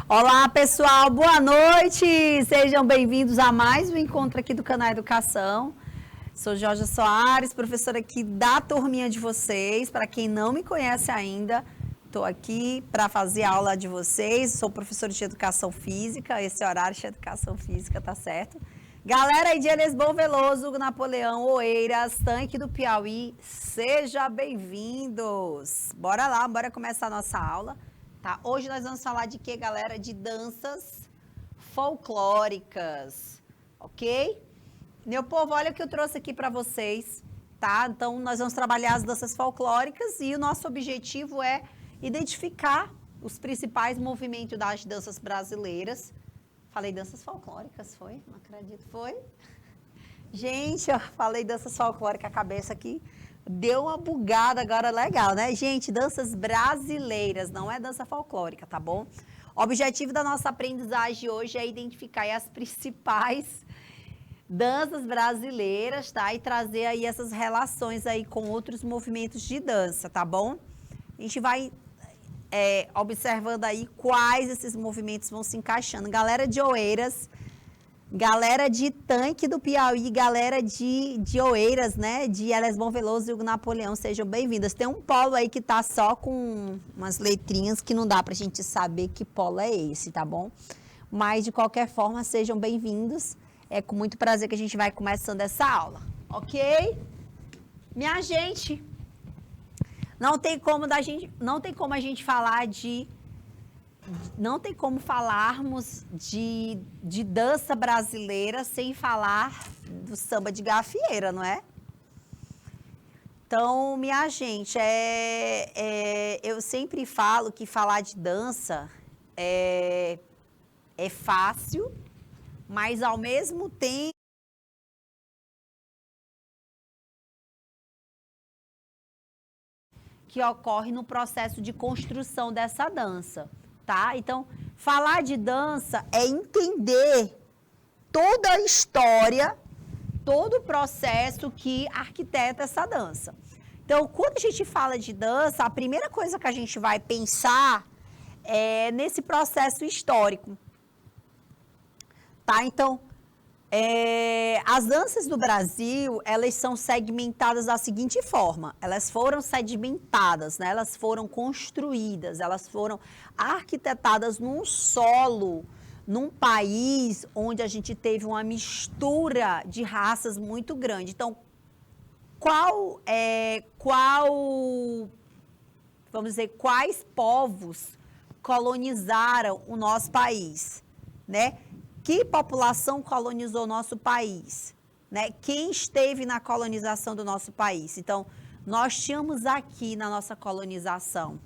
Olá, pessoal, boa noite! Sejam bem-vindos a mais um encontro aqui do canal Educação. Sou Jorge Soares, professora aqui da turminha de vocês. Para quem não me conhece ainda, estou aqui para fazer a aula de vocês. Sou professora de Educação Física, esse horário de Educação Física, tá certo? Galera aí de Elisbon Veloso, Napoleão Oeiras, Tanque do Piauí, sejam bem-vindos! Bora lá, bora começar a nossa aula. Tá? Hoje nós vamos falar de quê, galera? De danças folclóricas, ok? Meu povo, olha o que eu trouxe aqui para vocês, tá? Então, nós vamos trabalhar as danças folclóricas e o nosso objetivo é identificar os principais movimentos das danças brasileiras. Falei danças folclóricas, foi? Não acredito, foi? Gente, eu falei danças folclóricas, a cabeça aqui deu uma bugada agora legal, né? Gente, danças brasileiras, não é dança folclórica, tá bom? O objetivo da nossa aprendizagem hoje é identificar as principais danças brasileiras, tá? E trazer aí essas relações aí com outros movimentos de dança, tá bom? A gente vai observando aí quais esses movimentos vão se encaixando. Galera de Oeiras, galera de Tanque do Piauí, galera de Oeiras, né? De Elisbon Veloso e o Napoleão, sejam bem-vindas. Tem um polo aí que tá só com umas letrinhas que não dá pra gente saber que polo é esse, tá bom? Mas, de qualquer forma, sejam bem-vindos. É com muito prazer que a gente vai começando essa aula, ok? Minha gente, não tem como a gente falar de... Não tem como falarmos de dança brasileira sem falar do samba de gafieira, não é? Então, minha gente, eu sempre falo que falar de dança é fácil, mas ao mesmo tempo que ocorre no processo de construção dessa dança. Tá? Então, falar de dança é entender toda a história, todo o processo que arquiteta essa dança. Então, quando a gente fala de dança, a primeira coisa que a gente vai pensar é nesse processo histórico. Tá? Então, as danças do Brasil, elas são segmentadas da seguinte forma, elas foram sedimentadas, né? Elas foram construídas, elas foram arquitetadas num solo, num país onde a gente teve uma mistura de raças muito grande. Então, vamos dizer, quais povos colonizaram o nosso país, né? Que população colonizou o nosso país? Né? Quem esteve na colonização do nosso país? Então, nós tínhamos aqui na nossa colonização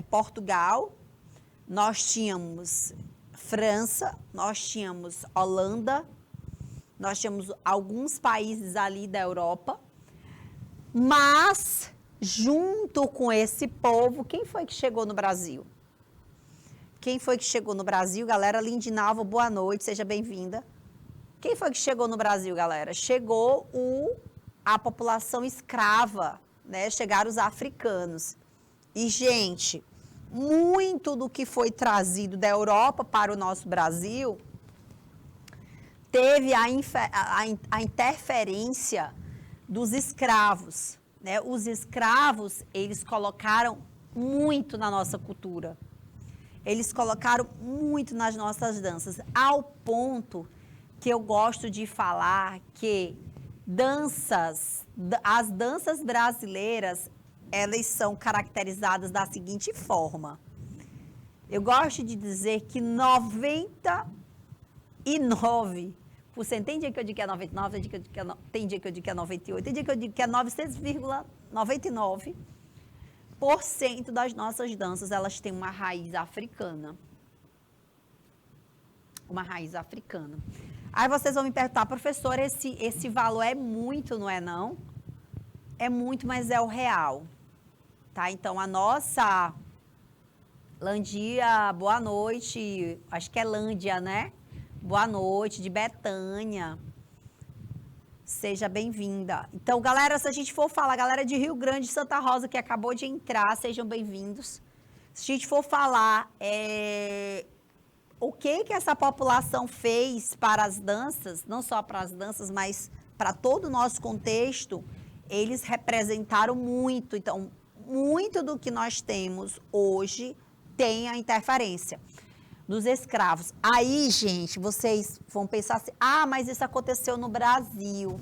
Portugal, nós tínhamos França, nós tínhamos Holanda, nós tínhamos alguns países ali da Europa, mas, junto com esse povo, quem foi que chegou no Brasil? Quem foi que chegou no Brasil? Galera, Lindinalva, boa noite, seja bem-vinda. Quem foi que chegou no Brasil, galera? Chegou a população escrava, né? Chegaram os africanos. E, gente, muito do que foi trazido da Europa para o nosso Brasil teve a interferência dos escravos, né? Os escravos, eles colocaram muito na nossa cultura. Eles colocaram muito nas nossas danças, ao ponto que eu gosto de falar que as danças brasileiras, elas são caracterizadas da seguinte forma. Eu gosto de dizer que 99%, tem dia que eu digo que é 99%, tem dia que eu digo que é 98%, tem dia que eu digo que é 900,99%. Das nossas danças, elas têm uma raiz africana. Uma raiz africana. Aí vocês vão me perguntar, professora, esse valor é muito, não é não? É muito, mas é o real. Tá? Então, a nossa Landia, boa noite. Acho que é Lândia, né? Boa noite, de Betânia. Seja bem-vinda. Então, galera, se a gente for falar, galera de Rio Grande, Santa Rosa, que acabou de entrar, sejam bem-vindos. Se a gente for falar o que essa população fez para as danças, não só para as danças, mas para todo o nosso contexto, eles representaram muito. Então, muito do que nós temos hoje tem a interferência dos escravos. Aí, gente, vocês vão pensar assim, mas isso aconteceu no Brasil.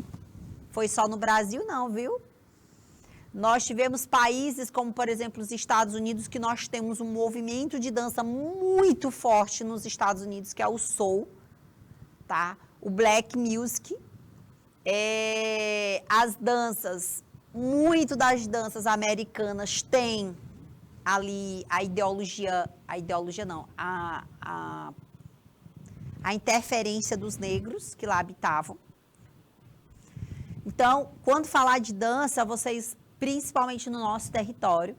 Foi só no Brasil, não, viu? Nós tivemos países como, por exemplo, os Estados Unidos, que nós temos um movimento de dança muito forte nos Estados Unidos, que é o soul, tá? O black music. As danças, muito das danças americanas têm ali a ideologia não, a interferência dos negros que lá habitavam. Então, quando falar de dança, vocês, principalmente no nosso território,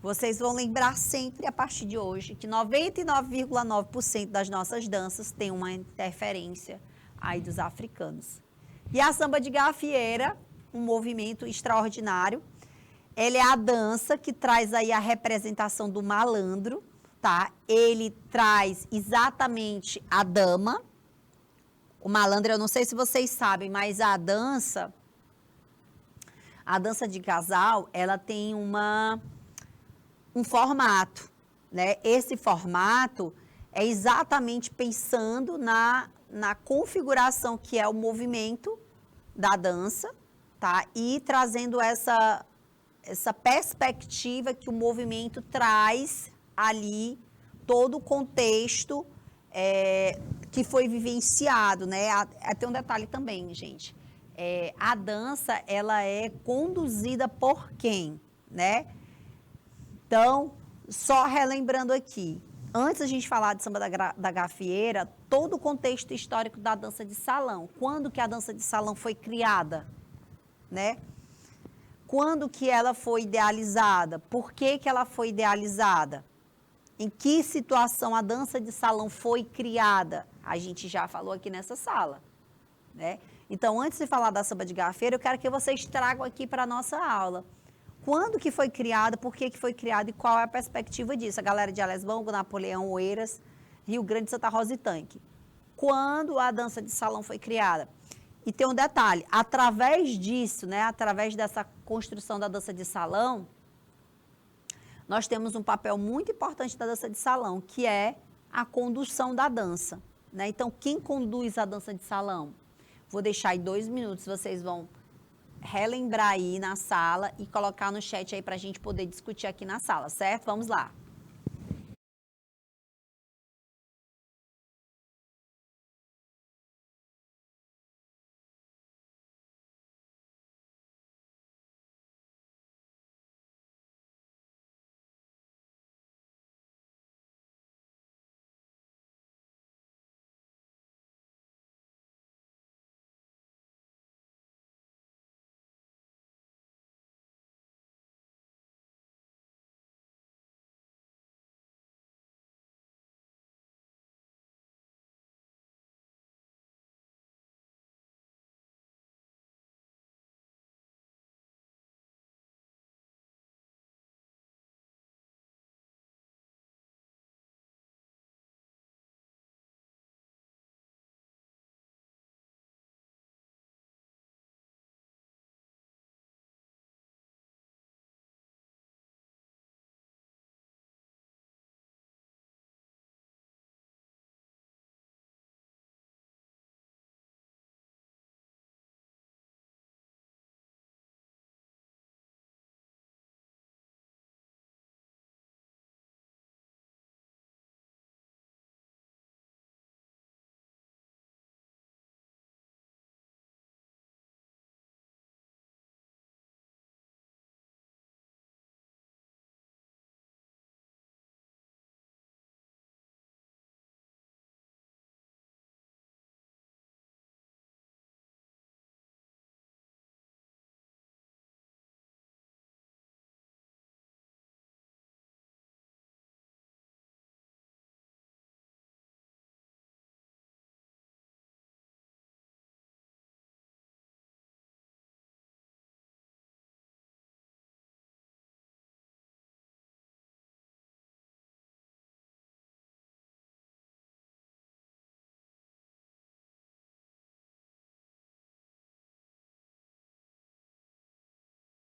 vocês vão lembrar sempre, a partir de hoje, que 99,9% das nossas danças tem uma interferência aí dos africanos. E a samba de gafieira, um movimento extraordinário, ele é a dança que traz aí a representação do malandro, tá? Ele traz exatamente a dama. O malandro, eu não sei se vocês sabem, mas a dança de casal, ela tem um formato, né? Esse formato é exatamente pensando na configuração que é o movimento da dança, tá? E trazendo essa perspectiva que o movimento traz ali, todo o contexto que foi vivenciado, né? Até um detalhe também, gente. A dança, ela é conduzida por quem, né? Então, só relembrando aqui, antes a gente falar de samba da gafieira, todo o contexto histórico da dança de salão. Quando que a dança de salão foi criada, né? Quando que ela foi idealizada? Por que que ela foi idealizada? Em que situação a dança de salão foi criada? A gente já falou aqui nessa sala, né? Então, antes de falar da samba de gafieira, eu quero que vocês tragam aqui para a nossa aula. Quando que foi criada, por que que foi criada e qual é a perspectiva disso? A galera de Alesbongo, Napoleão, Oeiras, Rio Grande, Santa Rosa e Tanque. Quando a dança de salão foi criada? E tem um detalhe, através disso, né, através dessa construção da dança de salão, nós temos um papel muito importante da dança de salão, que é a condução da dança, né? Então, quem conduz a dança de salão? Vou deixar aí 2 minutos, vocês vão relembrar aí na sala e colocar no chat aí para a gente poder discutir aqui na sala, certo? Vamos lá.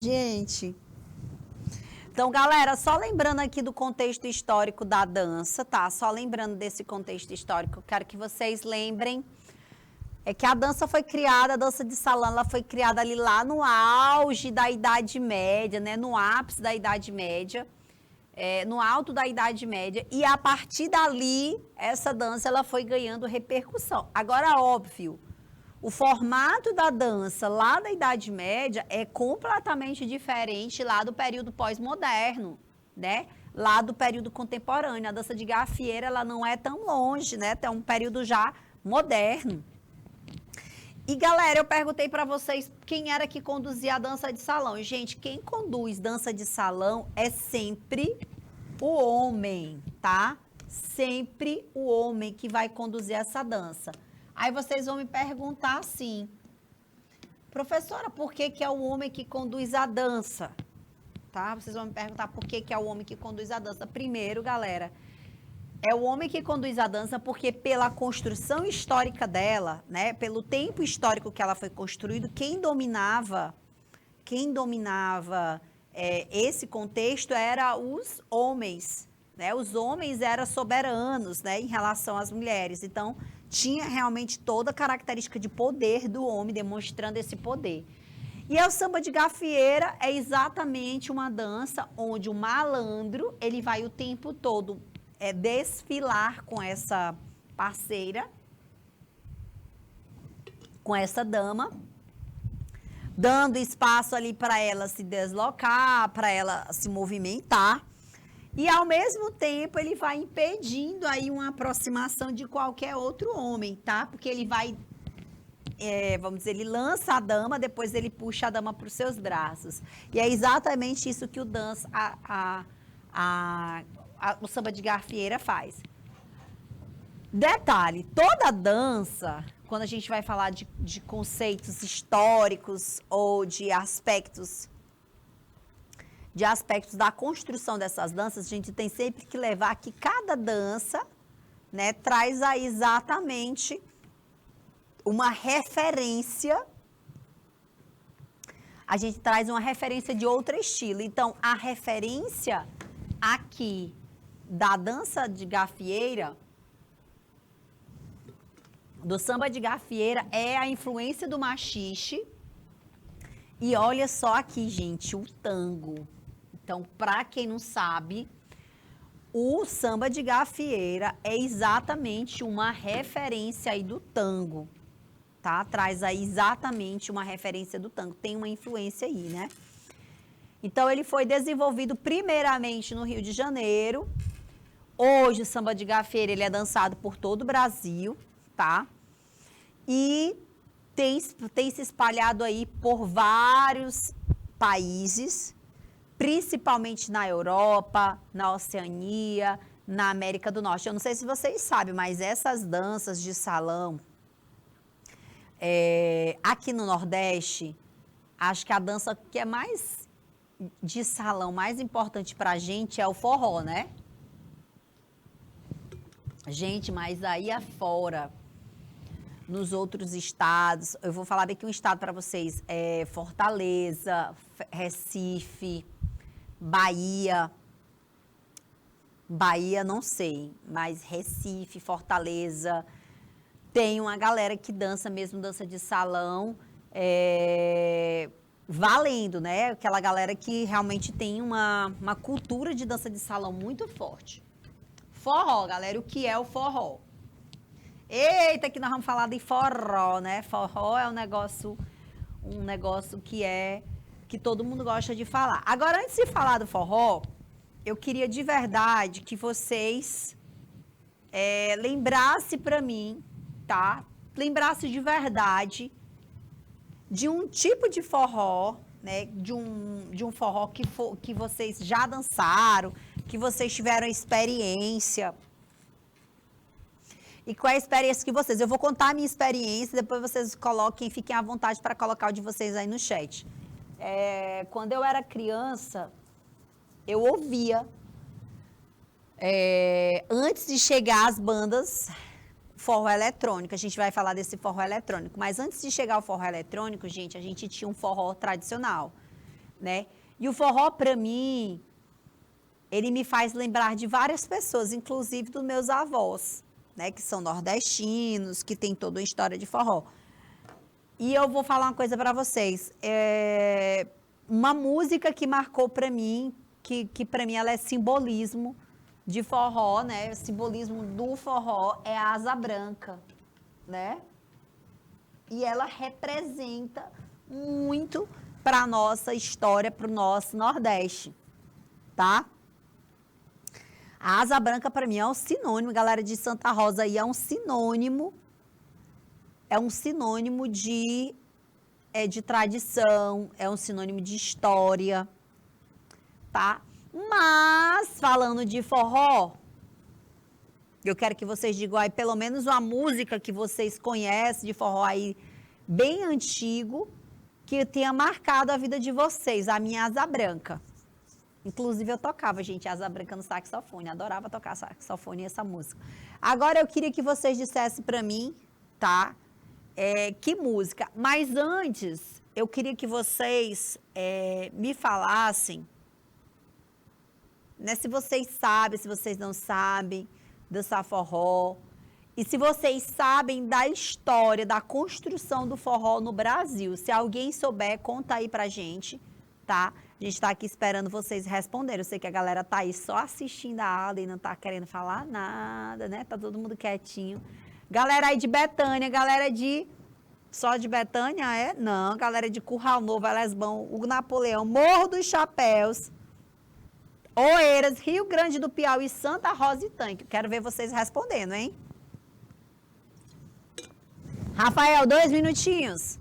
Gente. Então, galera, só lembrando aqui do contexto histórico da dança, tá? Só lembrando desse contexto histórico, quero que vocês lembrem que a dança foi criada, a dança de salão, ela foi criada ali lá no auge da Idade Média, né? No ápice da Idade Média, no alto da Idade Média, e a partir dali, essa dança, ela foi ganhando repercussão. Agora, óbvio, o formato da dança lá da Idade Média é completamente diferente lá do período pós-moderno, né? Lá do período contemporâneo. A dança de gafieira, ela não é tão longe, né? É um período já moderno. E, galera, eu perguntei para vocês quem era que conduzia a dança de salão. E, gente, quem conduz dança de salão é sempre o homem, tá? Sempre o homem que vai conduzir essa dança. Aí vocês vão me perguntar assim, professora, por que que é o homem que conduz a dança? Tá? Vocês vão me perguntar por que que é o homem que conduz a dança. Primeiro, galera, é o homem que conduz a dança porque pela construção histórica dela, né, pelo tempo histórico que ela foi construída, quem dominava esse contexto era os homens, né? Os homens eram soberanos, né, em relação às mulheres. Então, tinha realmente toda a característica de poder do homem, demonstrando esse poder. E o samba de gafieira é exatamente uma dança onde o malandro, ele vai o tempo todo desfilar com essa parceira, com essa dama, dando espaço ali para ela se deslocar, para ela se movimentar. E, ao mesmo tempo, ele vai impedindo aí uma aproximação de qualquer outro homem, tá? Porque ele vai, vamos dizer, ele lança a dama, depois ele puxa a dama para os seus braços. E é exatamente isso que o o samba de gafieira faz. Detalhe, toda dança, quando a gente vai falar de conceitos históricos ou de aspectos da construção dessas danças, a gente tem sempre que levar que cada dança, né, traz aí exatamente uma referência. A gente traz uma referência de outro estilo. Então, a referência aqui da dança de gafieira, do samba de gafieira, é a influência do maxixe. E olha só aqui, gente, o tango. Então, para quem não sabe, o samba de gafieira é exatamente uma referência aí do tango, tá? Traz aí exatamente uma referência do tango, tem uma influência aí, né? Então, ele foi desenvolvido primeiramente no Rio de Janeiro. Hoje, o samba de gafieira, ele é dançado por todo o Brasil, tá? E tem se espalhado aí por vários países, principalmente na Europa, na Oceania, na América do Norte. Eu não sei se vocês sabem, mas essas danças de salão, aqui no Nordeste, acho que a dança que é mais de salão, mais importante pra gente é o forró, né? Gente, mas aí afora, nos outros estados, eu vou falar daqui um estado para vocês, Fortaleza, Recife, Bahia, não sei, mas Recife, Fortaleza, tem uma galera que dança mesmo, dança de salão, valendo, né? Aquela galera que realmente tem uma cultura de dança de salão muito forte. Forró, galera, o que é o forró? Eita, que nós vamos falar de forró, né? Forró é um negócio que todo mundo gosta de falar. Agora, antes de falar do forró, eu queria de verdade que vocês lembrassem para mim, tá? Lembrassem de verdade de um tipo de forró, né? De um forró que vocês já dançaram, que vocês tiveram experiência. E qual é a experiência que vocês... Eu vou contar a minha experiência, depois vocês fiquem à vontade para colocar o de vocês aí no chat. Quando eu era criança, eu ouvia, antes de chegar as bandas, forró eletrônico. A gente vai falar desse forró eletrônico. Mas antes de chegar o forró eletrônico, gente, a gente tinha um forró tradicional. né? E o forró, para mim, ele me faz lembrar de várias pessoas, inclusive dos meus avós, né? Que são nordestinos, que tem toda uma história de forró. E eu vou falar uma coisa para vocês. Uma música que marcou para mim, que para mim ela é simbolismo de forró, né? O simbolismo do forró é a Asa Branca, né? E ela representa muito para a nossa história, para o nosso Nordeste, tá? A Asa Branca, para mim, é um sinônimo, galera de Santa Rosa aí, é um sinônimo de tradição, é um sinônimo de história, tá? Mas, falando de forró, eu quero que vocês digam aí pelo menos uma música que vocês conhecem de forró aí, bem antigo, que tenha marcado a vida de vocês, a minha Asa Branca. Inclusive, eu tocava, gente, Asa Branca no saxofone, adorava tocar saxofone e essa música. Agora, eu queria que vocês dissessem para mim, tá? Que música. Mas antes, eu queria que vocês me falassem, né, se vocês sabem, se vocês não sabem, dançar forró. E se vocês sabem da história, da construção do forró no Brasil. Se alguém souber, conta aí pra gente, tá? A gente tá aqui esperando vocês responderem. Eu sei que a galera tá aí só assistindo a aula e não tá querendo falar nada, né? Tá todo mundo quietinho. Galera aí de Betânia, galera de... Só de Betânia, é? Não, galera de Curral Novo, Elesbão, o Napoleão, Morro dos Chapéus, Oeiras, Rio Grande do Piauí, Santa Rosa e Tanque. Quero ver vocês respondendo, hein? Rafael, 2 minutinhos.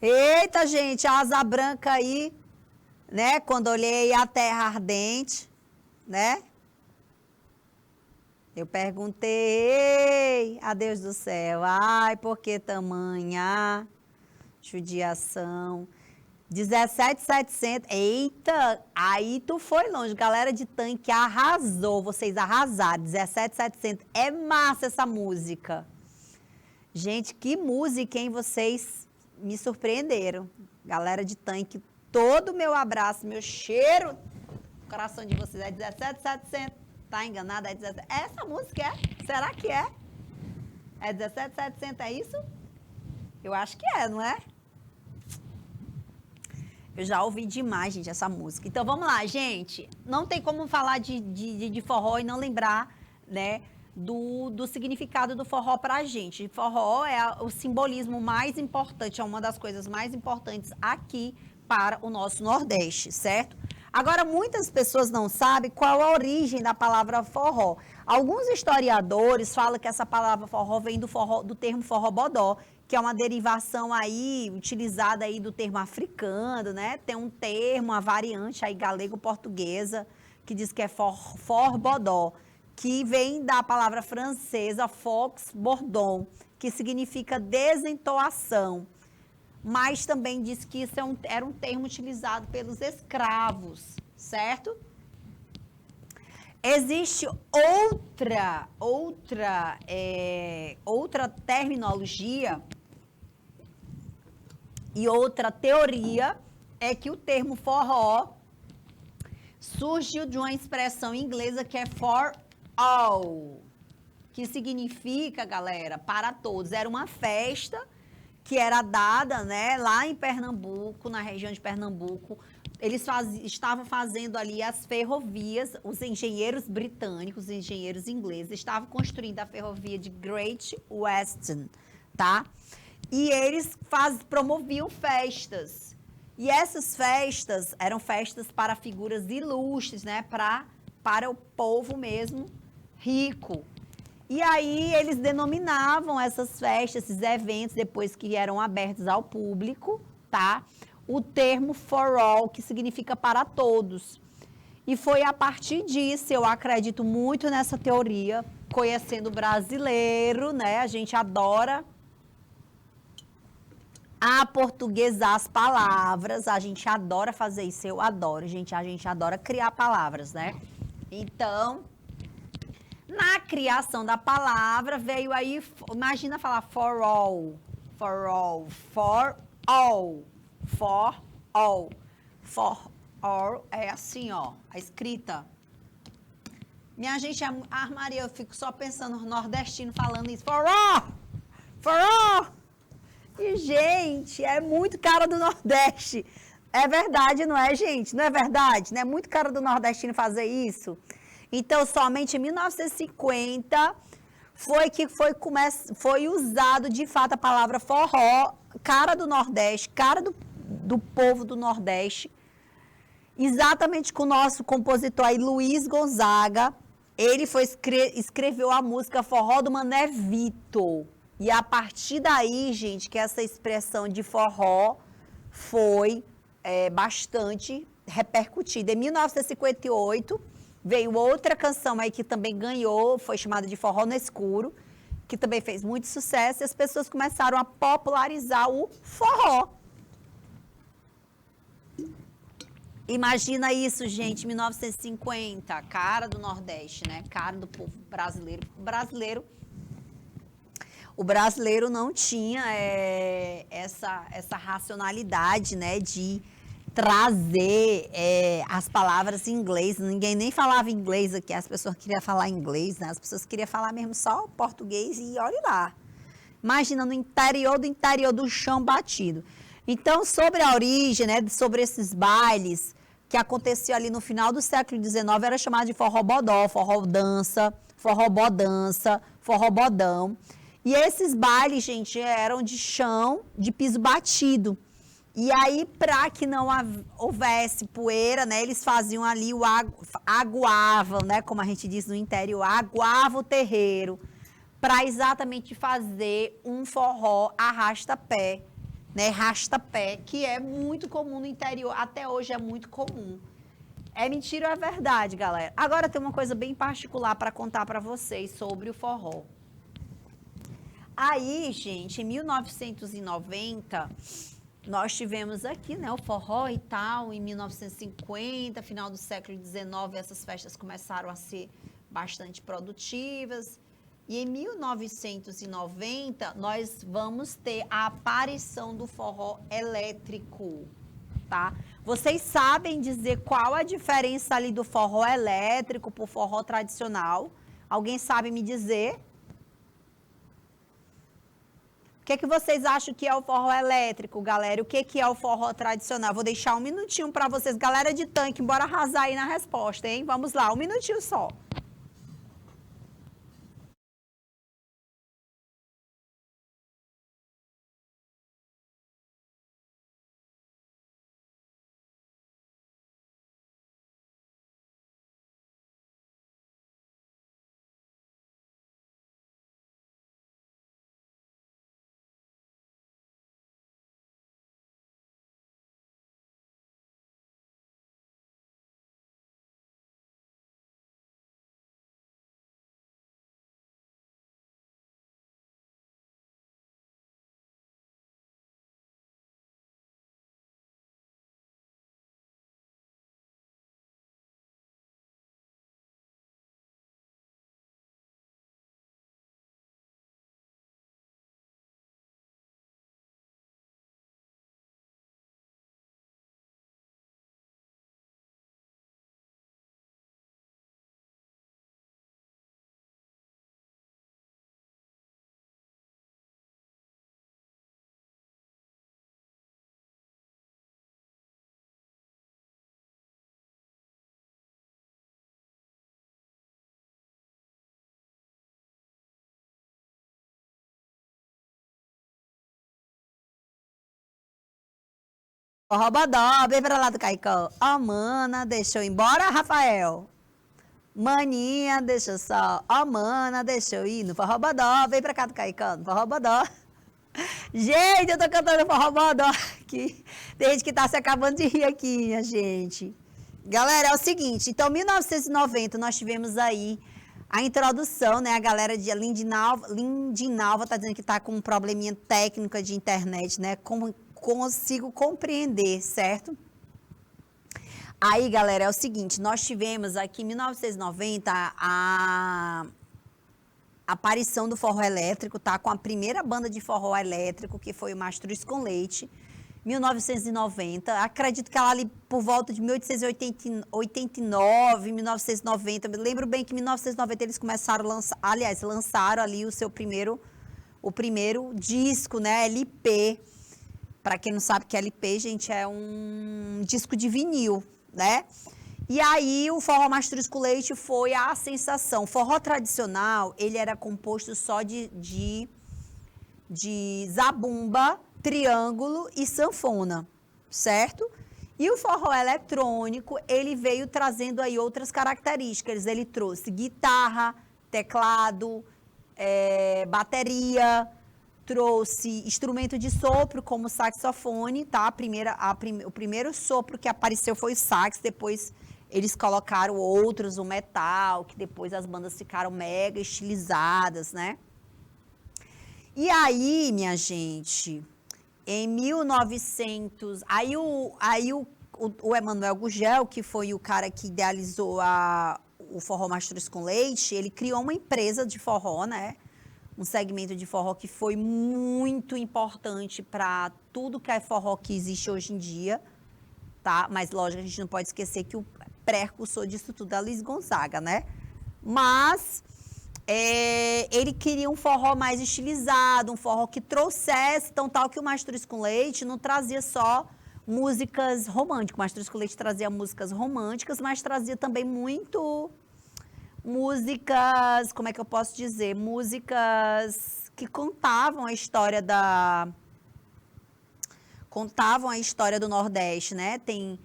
Eita, gente, a Asa Branca aí, né? Quando olhei a terra ardente, né? Eu perguntei a Deus do céu, ai, por que tamanha judiação? 17.700, eita, aí tu foi longe, galera de Tanque arrasou, vocês arrasaram, 17.700, é massa essa música. Gente, que música, hein, vocês me surpreenderam. Galera de Tanque, todo o meu abraço, meu cheiro, o coração de vocês é 17.700, tá enganada? É 17, essa música é? Será que é? É 17.700, é isso? Eu acho que é, não é? Eu já ouvi demais, gente, essa música. Então, vamos lá, gente. Não tem como falar de forró e não lembrar, né, do significado do forró pra gente. Forró é o simbolismo mais importante, é uma das coisas mais importantes aqui para o nosso Nordeste, certo? Agora, muitas pessoas não sabem qual a origem da palavra forró. Alguns historiadores falam que essa palavra forró vem do termo forró-bodó, que é uma derivação aí, utilizada aí do termo africano, né? Tem um termo, uma variante aí galego-portuguesa, que diz que é for-bodó, que vem da palavra francesa fox-bordon, que significa desentoação. Mas também diz que isso era um termo utilizado pelos escravos, certo? Existe outra terminologia e outra teoria, é que o termo forró surgiu de uma expressão inglesa que é for all, que significa, galera, para todos. Era uma festa que era dada, né, lá em Pernambuco, na região de Pernambuco. Eles estavam fazendo ali as ferrovias, os engenheiros britânicos, os engenheiros ingleses, estavam construindo a ferrovia de Great Western, tá? E eles promoviam festas. E essas festas eram festas para figuras ilustres, né, para o povo mesmo rico. E aí eles denominavam essas festas, esses eventos, depois que eram abertos ao público, tá? O termo for all, que significa para todos. E foi a partir disso, eu acredito muito nessa teoria, conhecendo o brasileiro, né? A gente adora aportuguesar as palavras, a gente adora fazer isso, eu adoro, gente, a gente adora criar palavras, né? Então, na criação da palavra, veio aí, imagina falar for all, for all, for all, for all, for all, é assim, ó, a escrita. Minha gente, Maria, eu fico só pensando no nordestino falando isso, for all, for all. E, gente, é muito cara do Nordeste. É verdade, não é, gente? Não é verdade? Não é muito cara do nordestino fazer isso? Então, somente em 1950 foi usado, de fato, a palavra forró, cara do Nordeste, cara do povo do Nordeste, exatamente com o nosso compositor aí, Luiz Gonzaga. Ele escreveu a música Forró do Mané Vitor. E a partir daí, gente, que essa expressão de forró foi bastante repercutida. Em 1958, veio outra canção aí que também ganhou, foi chamada de Forró no Escuro, que também fez muito sucesso, e as pessoas começaram a popularizar o forró. Imagina isso, gente, 1950, cara do Nordeste, né? Cara do povo brasileiro. O brasileiro não tinha essa racionalidade, né, de trazer as palavras em inglês. Ninguém nem falava inglês aqui, as pessoas queriam falar inglês, né? As pessoas queriam falar mesmo só português e olha lá. Imagina, no interior do chão batido. Então, sobre a origem, né, sobre esses bailes que aconteciam ali no final do século XIX, era chamado de forró-bodó, forró-dança, forró-bodança, forró-bodão. E esses bailes, gente, eram de chão, de piso batido. E aí, para que não houvesse poeira, né, eles faziam ali aguavam, né, como a gente diz no interior, aguava o terreiro, para exatamente fazer um forró arrasta-pé, né, rasta-pé, que é muito comum no interior, até hoje é muito comum. É mentira ou é verdade, galera? Agora tem uma coisa bem particular para contar para vocês sobre o forró. Aí, gente, em 1990, nós tivemos aqui, né, o forró e tal, em 1950, final do século XIX, essas festas começaram a ser bastante produtivas. E em 1990, nós vamos ter a aparição do forró elétrico, tá? Vocês sabem dizer qual a diferença ali do forró elétrico para o forró tradicional? Alguém sabe me dizer? que é que vocês acham que é o forró elétrico, galera? O que que é o forró tradicional? Vou deixar um minutinho para vocês, galera de tanque, bora arrasar aí na resposta, hein? Vamos lá, um minutinho só. Forró bodó, vem pra lá do Caicó. Ó, mana, deixa eu ir embora, Rafael. Maninha, deixa eu só. Ó, mana, deixa eu ir no forró bodó. Vem pra cá do Caicó, no forró bodó. Gente, eu tô cantando forró bodó aqui. Tem gente que tá se acabando de rir aqui, minha gente. Galera, é o seguinte, então, 1990, nós tivemos aí a introdução, né? A galera de Lindinalva tá dizendo que tá com um probleminha técnico de internet, né? Como consigo compreender, certo? Aí, galera, é o seguinte, nós tivemos aqui em 1990 a aparição do forró elétrico, tá? Com a primeira banda de forró elétrico, que foi o Mastruz com Leite, 1990. Acredito que ela ali por volta de 1889, 1990. Me lembro bem que em 1990 eles começaram a lançar, aliás, lançaram ali o primeiro disco, né? LP. Para quem não sabe o que é LP, gente, é um disco de vinil, né? E aí o forró Mastruz com Leite foi a sensação. O forró tradicional, ele era composto só de zabumba, triângulo e sanfona, certo? E o forró eletrônico, ele veio trazendo aí outras características. Ele trouxe guitarra, teclado, bateria, trouxe instrumento de sopro como saxofone, tá? O primeiro sopro que apareceu foi o sax, depois eles colocaram outros, o metal, que depois as bandas ficaram mega estilizadas, né? E aí, minha gente, em 1900, o Emanuel Gugel, que foi o cara que idealizou o Forró Mastruz com Leite, ele criou uma empresa de forró, né? Um segmento de forró que foi muito importante para tudo que é forró que existe hoje em dia, tá? Mas, lógico, a gente não pode esquecer que o precursor disso tudo é Luiz Gonzaga, né? Mas ele queria um forró mais estilizado, um forró que trouxesse, tão tal que o Mastruz com Leite não trazia só músicas românticas. O Mastruz com Leite trazia músicas românticas, mas trazia também muito músicas, como é que eu posso dizer? Músicas que contavam a história do Nordeste, né? Tinha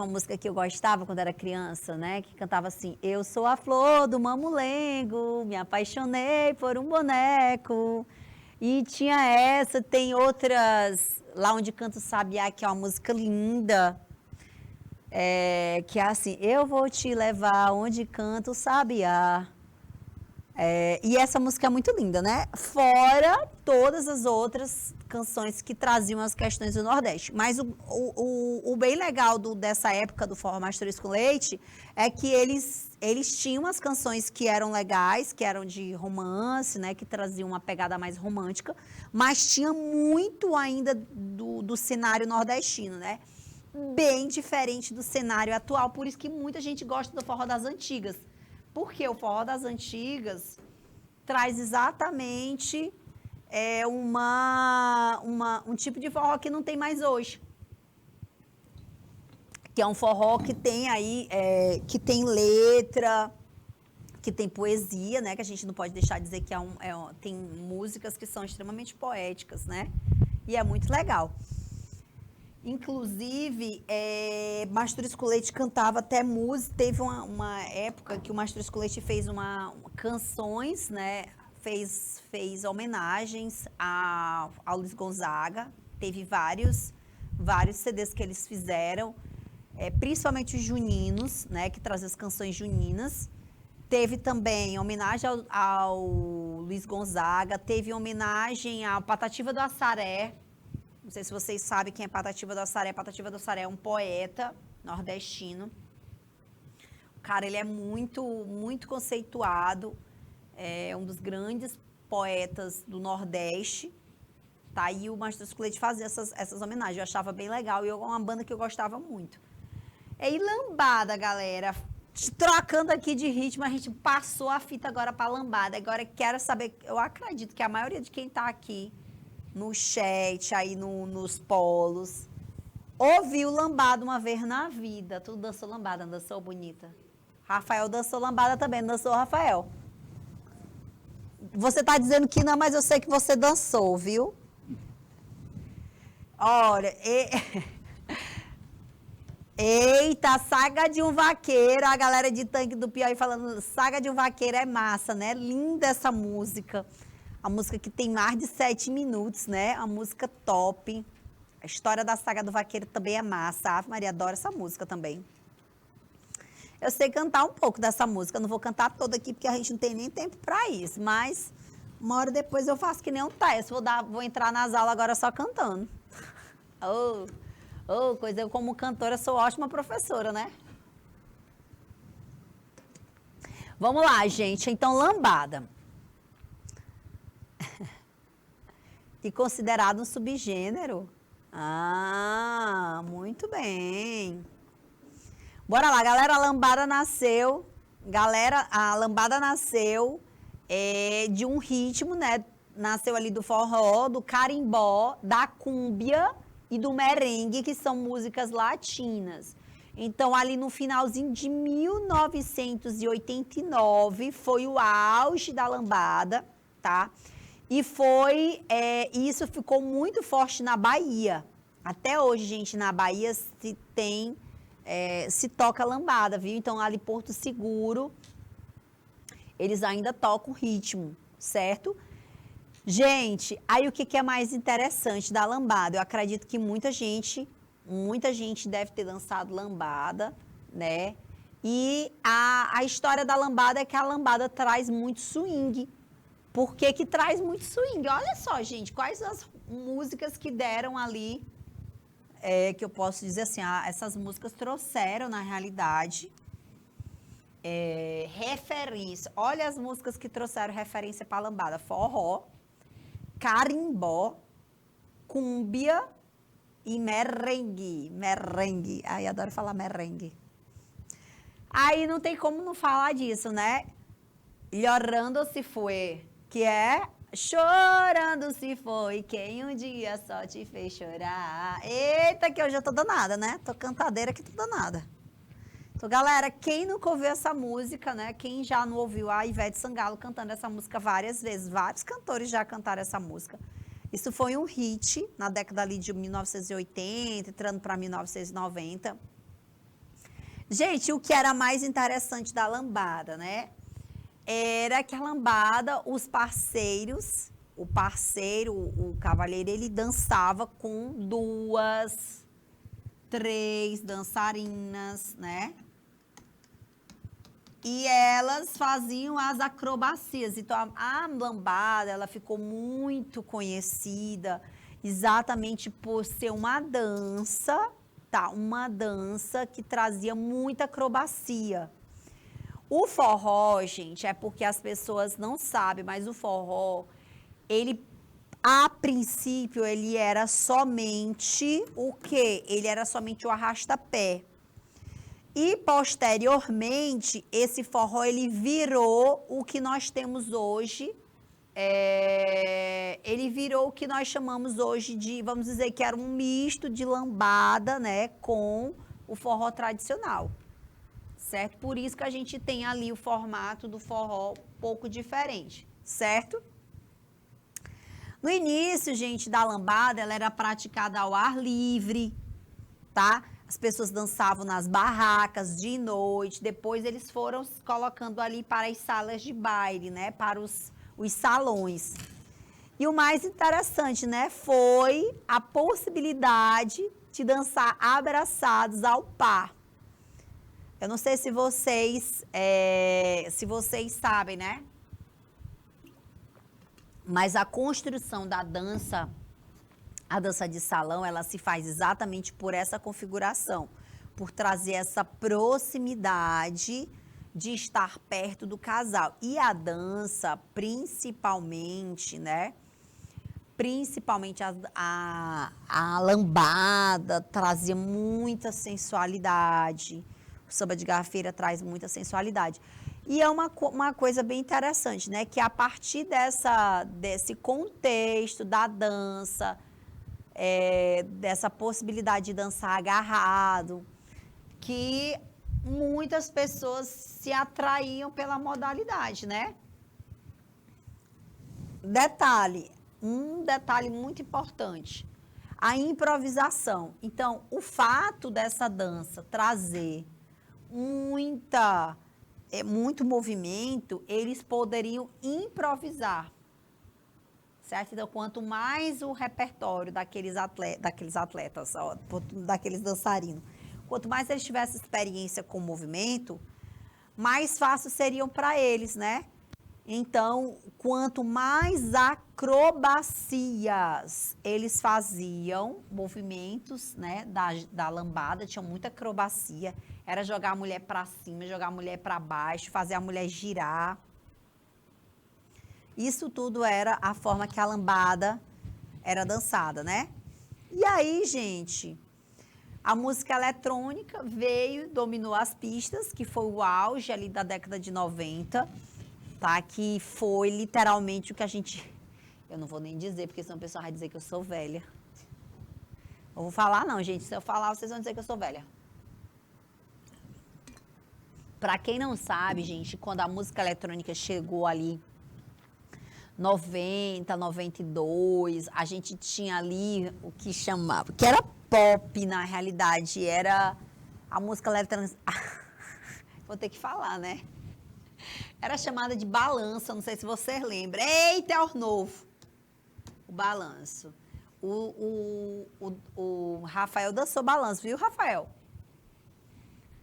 uma música que eu gostava quando era criança, né? Que cantava assim: eu sou a flor do mamulengo, me apaixonei por um boneco. E tinha tem outras, lá onde canta o Sabiá, que é uma música linda, que é assim: eu vou te levar onde canta o Sabiá. E essa música é muito linda, né? Fora todas as outras canções que traziam as questões do Nordeste. Mas o bem legal dessa época do Forró Mastruz com Leite é que eles tinham as canções que eram legais, que eram de romance, né? Que traziam uma pegada mais romântica, mas tinha muito ainda do cenário nordestino, né? Bem diferente do cenário atual, por isso que muita gente gosta do forró das antigas. Porque o forró das antigas traz exatamente é um tipo de forró que não tem mais hoje. Que é um forró que tem aí, que tem letra, que tem poesia, né? Que a gente não pode deixar de dizer que tem músicas que são extremamente poéticas, né? E é muito legal. Inclusive, Mastro Esculete cantava até música. Teve uma época que o Mastro Esculete fez canções, né? Fez homenagens ao Luiz Gonzaga. Teve vários CDs que eles fizeram, principalmente os juninos, né? Que trazem as canções juninas. Teve também homenagem ao Luiz Gonzaga. Teve homenagem ao Patativa do Assaré. Não sei se vocês sabem quem é Patativa do Assaré. Patativa do Assaré é um poeta nordestino. O cara, ele é muito, muito conceituado. É um dos grandes poetas do Nordeste. Tá? E o Mastro Esculete fazia essas homenagens. Eu achava bem legal. E é uma banda que eu gostava muito. E lambada, galera. Trocando aqui de ritmo, a gente passou a fita agora para lambada. Agora quero saber, eu acredito que a maioria de quem está aqui no chat, aí nos polos, ouviu lambada uma vez na vida. Tu dançou lambada, não dançou, bonita? Rafael dançou lambada também, não dançou, Rafael? Você tá dizendo que não, mas eu sei que você dançou, viu? Olha, eita, Saga de um Vaqueiro, a galera de Tanque do Piauí falando, Saga de um Vaqueiro é massa, né? Linda essa música. A música que tem mais de 7 minutos, né? A música top. A história da Saga do Vaqueiro também é massa. A Ave Maria adora essa música também. Eu sei cantar um pouco dessa música. Não vou cantar toda aqui porque a gente não tem nem tempo para isso. Mas uma hora depois eu faço que nem um teste. Vou entrar nas aulas agora só cantando. Coisa, eu como cantora sou ótima professora, né? Vamos lá, gente. Então, lambada. E considerado um subgênero? Ah, muito bem. Bora lá, galera. A lambada nasceu de um ritmo, né? Nasceu ali do forró, do carimbó, da cúmbia e do merengue, que são músicas latinas. Então, ali no finalzinho de 1989, foi o auge da lambada, tá? E isso ficou muito forte na Bahia. Até hoje, gente, na Bahia se toca lambada, viu? Então, ali Porto Seguro, eles ainda tocam ritmo, certo? Gente, aí o que é mais interessante da lambada? Eu acredito que muita gente deve ter dançado lambada, né? E a história da lambada é que a lambada traz muito swing. Por que traz muito swing? Olha só, gente, quais as músicas que deram ali, que eu posso dizer assim, essas músicas trouxeram, na realidade, referência. Olha as músicas que trouxeram referência para a lambada. Forró, carimbó, cúmbia e merengue. Merengue. Ai, adoro falar merengue. Aí não tem como não falar disso, né? Llorando se foi, que é chorando se foi quem um dia só te fez chorar. Eita, que eu já tô danada, né? Tô cantadeira que tô danada. Então, galera, quem nunca ouviu essa música, né? Quem já não ouviu a Ivete Sangalo cantando essa música várias vezes, vários cantores já cantaram essa música. Isso foi um hit na década ali de 1980, entrando para 1990. Gente, o que era mais interessante da lambada, né? Era que a lambada, o cavalheiro, ele dançava com 2, 3 dançarinas, né? E elas faziam as acrobacias. Então, a lambada, ela ficou muito conhecida exatamente por ser uma dança, tá? Uma dança que trazia muita acrobacia. O forró, gente, é porque as pessoas não sabem, mas o forró, a princípio, ele era somente o quê? Ele era somente o arrasta-pé. E, posteriormente, esse forró, ele virou o que nós temos hoje, ele virou o que nós chamamos hoje de, vamos dizer que era um misto de lambada, né, com o forró tradicional, certo? Por isso que a gente tem ali o formato do forró um pouco diferente, certo? No início, gente, da lambada, ela era praticada ao ar livre, tá? As pessoas dançavam nas barracas de noite, depois eles foram se colocando ali para as salas de baile, né? Para os salões. E o mais interessante, né? Foi a possibilidade de dançar abraçados ao par. Eu não sei se vocês sabem, né? Mas a construção da dança, a dança de salão, ela se faz exatamente por essa configuração, por trazer essa proximidade de estar perto do casal. E a dança, principalmente, né? Principalmente a lambada trazia muita sensualidade. O samba de gafieira traz muita sensualidade. E é uma coisa bem interessante, né? Que a partir desse contexto da dança, dessa possibilidade de dançar agarrado, que muitas pessoas se atraíam pela modalidade, né? Um detalhe muito importante, a improvisação. Então, o fato dessa dança trazer muito movimento, eles poderiam improvisar, certo? Então, quanto mais o repertório daqueles atletas, daqueles dançarinos, quanto mais eles tivessem experiência com movimento, mais fácil seriam para eles, né? Então, quanto mais acrobacias eles faziam, movimentos, né, da lambada, tinha muita acrobacia, era jogar a mulher para cima, jogar a mulher para baixo, fazer a mulher girar. Isso tudo era a forma que a lambada era dançada, né? E aí, gente, a música eletrônica veio, dominou as pistas, que foi o auge ali da década de 90, tá? Que foi literalmente o que a gente... Eu não vou nem dizer, porque senão o pessoal vai dizer que eu sou velha. Eu vou falar não, gente. Se eu falar, vocês vão dizer que eu sou velha. Pra quem não sabe, gente, quando a música eletrônica chegou ali, 90, 92, a gente tinha ali o que chamava, que era pop na realidade, era a música eletrônica... Vou ter que falar, né? Era chamada de balança, não sei se vocês lembram. Eita, é o novo. O balanço. O Rafael dançou balanço, viu, Rafael?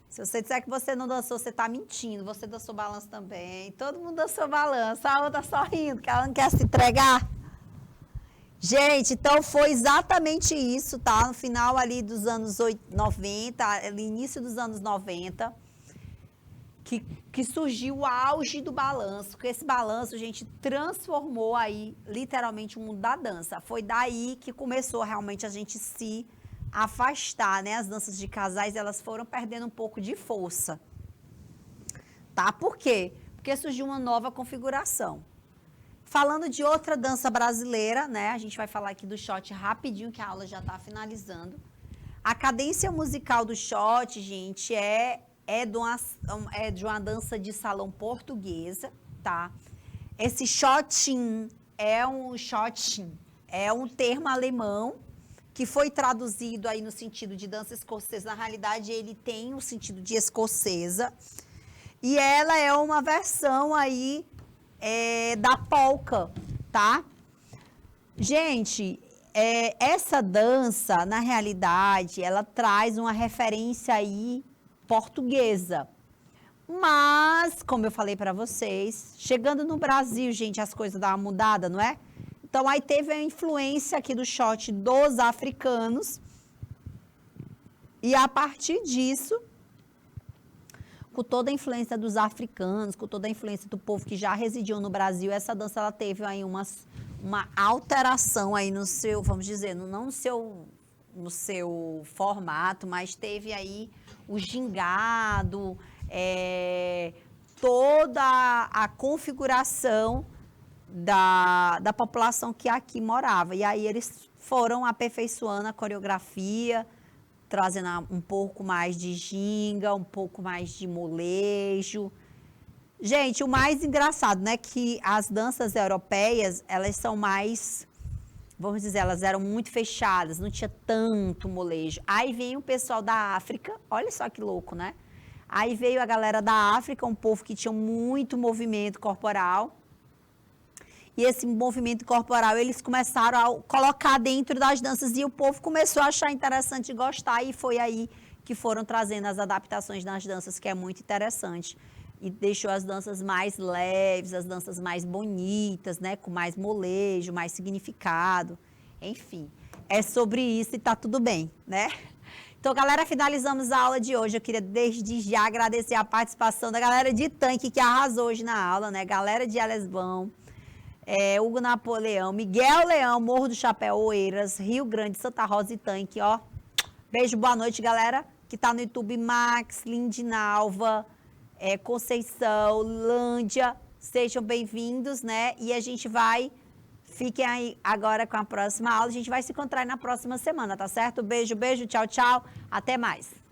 Se você disser que você não dançou, você tá mentindo. Você dançou balanço também. Todo mundo dançou balanço. A outra só rindo, que ela não quer se entregar. Gente, então foi exatamente isso, tá? No final ali dos anos 90, no início dos anos 90, que surgiu o auge do balanço, que esse balanço, gente, transformou aí, literalmente, o mundo da dança. Foi daí que começou realmente a gente se afastar, né? As danças de casais, elas foram perdendo um pouco de força, tá? Por quê? Porque surgiu uma nova configuração. Falando de outra dança brasileira, né? A gente vai falar aqui do shot rapidinho, que a aula já tá finalizando. A cadência musical do shot, gente, é de uma dança de salão portuguesa, tá? Esse shotin é um termo alemão que foi traduzido aí no sentido de dança escocesa. Na realidade, ele tem o sentido de escocesa. E ela é uma versão aí da polca, tá? Gente, essa dança, na realidade, ela traz uma referência aí portuguesa. Mas, como eu falei para vocês, chegando no Brasil, gente, as coisas dão uma mudada, não é? Então, aí teve a influência aqui do shot dos africanos. E a partir disso, com toda a influência dos africanos, com toda a influência do povo que já residiu no Brasil, essa dança ela teve aí uma alteração aí no seu, vamos dizer, não no seu formato, mas teve aí o gingado, toda a configuração da população que aqui morava. E aí eles foram aperfeiçoando a coreografia, trazendo um pouco mais de ginga, um pouco mais de molejo. Gente, o mais engraçado, né, que as danças europeias, elas são mais, vamos dizer, elas eram muito fechadas, não tinha tanto molejo. Aí vem o pessoal da África, olha só que louco, né? Aí veio a galera da África, um povo que tinha muito movimento corporal. E esse movimento corporal, eles começaram a colocar dentro das danças e o povo começou a achar interessante e gostar. E foi aí que foram trazendo as adaptações nas danças, que é muito interessante. E deixou as danças mais leves, as danças mais bonitas, né? Com mais molejo, mais significado. Enfim, é sobre isso e tá tudo bem, né? Então, galera, finalizamos a aula de hoje. Eu queria desde já agradecer a participação da galera de Tanque, que arrasou hoje na aula, né? Galera de Elesvão, Hugo Napoleão, Miguel Leão, Morro do Chapéu, Oeiras, Rio Grande, Santa Rosa e Tanque, ó. Beijo, boa noite, galera, que tá no YouTube, Max, Lindinalva, Conceição, Lândia, sejam bem-vindos, né? E a gente vai, fiquem aí agora com a próxima aula, a gente vai se encontrar na próxima semana, tá certo? Beijo, beijo, tchau, tchau, até mais.